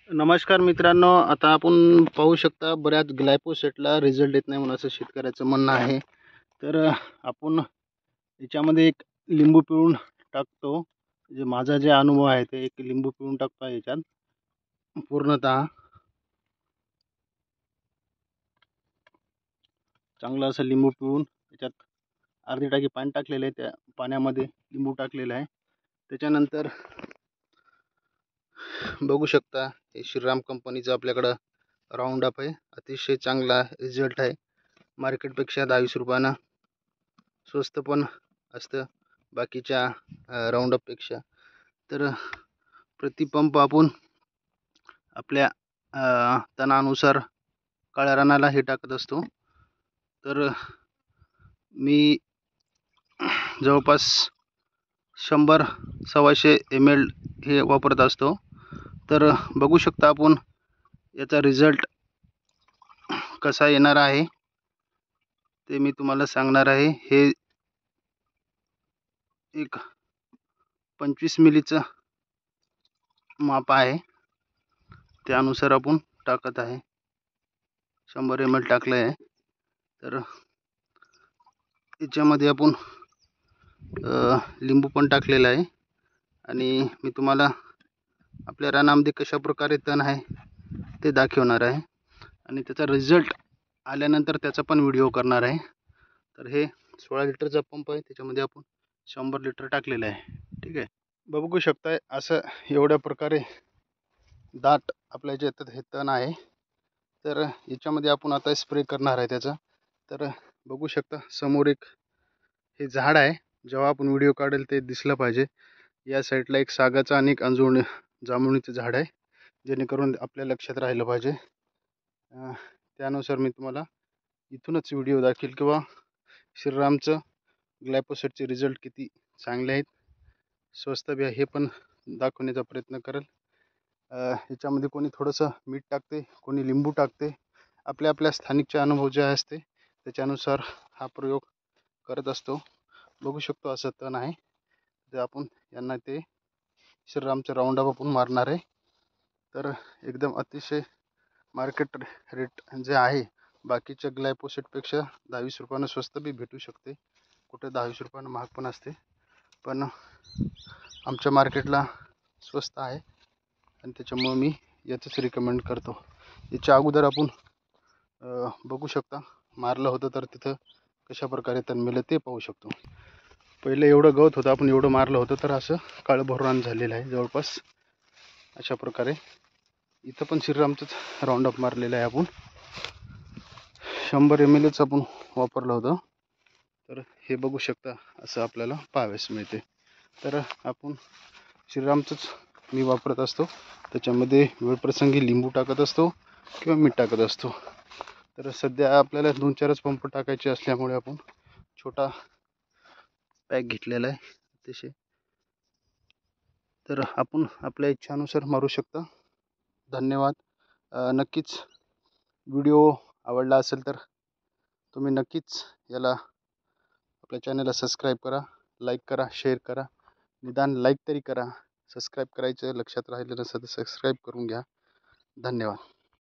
नमस्कार मित्रांनो, आता आपण पाहू शकता बऱ्याच ग्लायफोसेटला रिझल्ट येत नाही म्हणून असं शेतकऱ्याचं म्हणणं आहे. तर आपण याच्यामध्ये एक लिंबू पिळून टाकतो. जे माझा जे अनुभव आहे ते एक लिंबू पिळून टाकतो याच्यात पूर्णतः चांगलं असं लिंबू पिळून याच्यात अर्धी टाकी पाणी टाकलेलं आहे. त्या पाण्यामध्ये लिंबू टाकलेलं आहे. त्याच्यानंतर बघू शकता हे श्रीराम कंपनीचं आपल्याकडं राऊंड अप आहे. अतिशय चांगला रिझल्ट आहे. मार्केटपेक्षा 20 रुपयानं स्वस्त पण असतं बाकीच्या राऊंड अपपेक्षा. तर प्रतिपंप आपण आपल्या तणानुसार काळ्या रानाला हे टाकत असतो. तर मी जवळपास 100-125 ml हे वापरत असतो. तर बघू शकता आपण याचा रिझल्ट कसा येणार आहे ते मी तुम्हाला सांगणार आहे. हे एक 25 मिलीचं माप आहे, त्यानुसार आपण टाकत आहे. 100 ml टाकलं आहे. तर याच्यामध्ये आपण लिंबू पण टाकलेला आहे आणि मी तुम्हाला आपल्या रानामध्ये कशा प्रकारे तण आहे ते दाखवणार आहे आणि त्याचा रिझल्ट आल्यानंतर त्याचा पण व्हिडिओ करणार आहे. तर हे 16 लिटरचा पंप आहे, त्याच्यामध्ये आपण 100 लिटर टाकलेलं आहे. ठीक आहे, बघू शकताय असं एवढ्या प्रकारे दाट आपल्या याच्यात हे तण आहे. तर याच्यामध्ये आपण आता स्प्रे करणार आहे त्याचा. तर बघू शकता समोर एक हे झाड आहे. जेव्हा आपण व्हिडिओ काढेल ते दिसलं पाहिजे. या साईडला एक सागाचं आणि एक जांभुळीचं झाड आहे, जेणेकरून आपल्या लक्षात राहिलं पाहिजे. त्यानुसार मी तुम्हाला इथूनच व्हिडिओ दाखवेल किंवा श्रीरामचं ग्लायफोसेटचे रिझल्ट किती चांगले आहेत, स्वस्त बी हे पण दाखवण्याचा प्रयत्न करेल. याच्यामध्ये कोणी थोडंसं मीठ टाकते, कोणी लिंबू टाकते. आपल्या स्थानिकचे अनुभव जे असते त्याच्यानुसार हा प्रयोग करत असतो. बघू शकतो असं तण आहे. ते आपण यांना ते श्रीरामचं राऊंड अप आपण मारणार आहे. तर एकदम अतिशय मार्केट रेट जे आहे बाकीच्या ग्लायफोसेटपेक्षा 20 रुपयानं स्वस्त बी भेटू शकते. कुठे 20 रुपयानं महाग पण असते, पण आमच्या मार्केटला स्वस्त आहे आणि त्याच्यामुळे मी याचंच रिकमेंड करतो. याच्या अगोदर आपण बघू शकता मारलं होतं, तर तिथं कशा प्रकारे तण मेलं ते पाहू शकतो. पहिले एवढं गवत होतं, आपण एवढं मारलं होतं तर असं काळं भरून झालेलं आहे जवळपास अशा प्रकारे. इथं पण श्रीरामचंच राऊंड अप मारलेलं आहे. आपण 100 mlच आपण वापरलं होतं. तर हे बघू शकता असं आपल्याला पाहावयास मिळते. तर आपण श्रीरामचंच मी वापरत असतो. त्याच्यामध्ये वेळप्रसंगी लिंबू टाकत असतो किंवा मीठ टाकत असतो. तर सध्या आपल्याला 2-4च पंप टाकायचे असल्यामुळे आपण छोटा पॅक घेतलेला आहे अतिशय. तर आपण आपल्या इच्छानुसार मारू शकता. धन्यवाद. नक्कीच व्हिडिओ आवडला असेल तर तुम्ही नक्कीच याला आपल्या चॅनलला सबस्क्राईब करा, लाईक करा, शेअर करा. निदान लाईक तरी करा. सबस्क्राईब करायचं लक्षात राहिलं नसेल तर सबस्क्राईब करून घ्या. धन्यवाद.